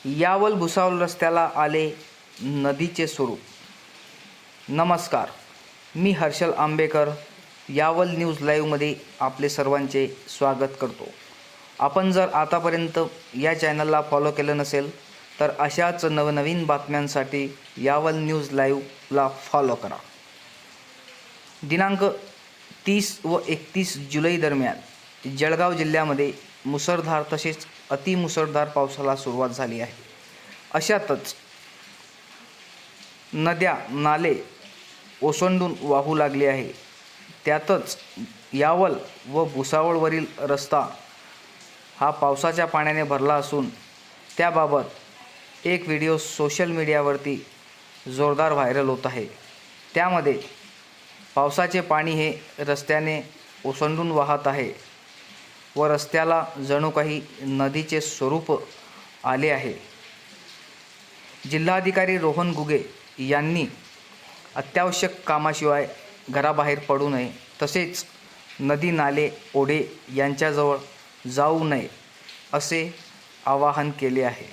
यावल भुसावळ रस्त्याला आले नदीचे स्वरूप। नमस्कार, मी हर्षल आंबेकर यावल न्यूज लाईव्हमध्ये आपले सर्वांचे स्वागत करतो। आपण जर आतापर्यंत या चॅनलला फॉलो केलं नसेल तर अशाच नवनवीन बातम्यांसाठी यावल न्यूज लाईव्हला फॉलो करा। दिनांक 30 व 31 जुलै दरम्यान जळगाव जिल्ह्यामध्ये मुसळधार तसेच अतिमुसळधार पावसाला सुरुवात झाली आहे। अशातच नद्या नाले ओसंडून वाहू लागले आहे। त्यातच यावल व भुसावळवरील रस्ता हा पावसाच्या पाण्याने भरला असून त्याबाबत एक व्हिडिओ सोशल मीडियावरती जोरदार व्हायरल होत आहे। त्यामध्ये पावसाचे पाणी हे रस्त्याने ओसंडून वाहत आहे व रस्त्याला जणू काही नदीचे स्वरूप आले आहे। जिल्हाधिकारी रोहन गुगे यांनी अत्यावश्यक कामाशिवाय घराबाहेर पडू नये तसेच नदी नाले ओढे यांच्याजवळ जाऊ नये असे आवाहन केले आहे।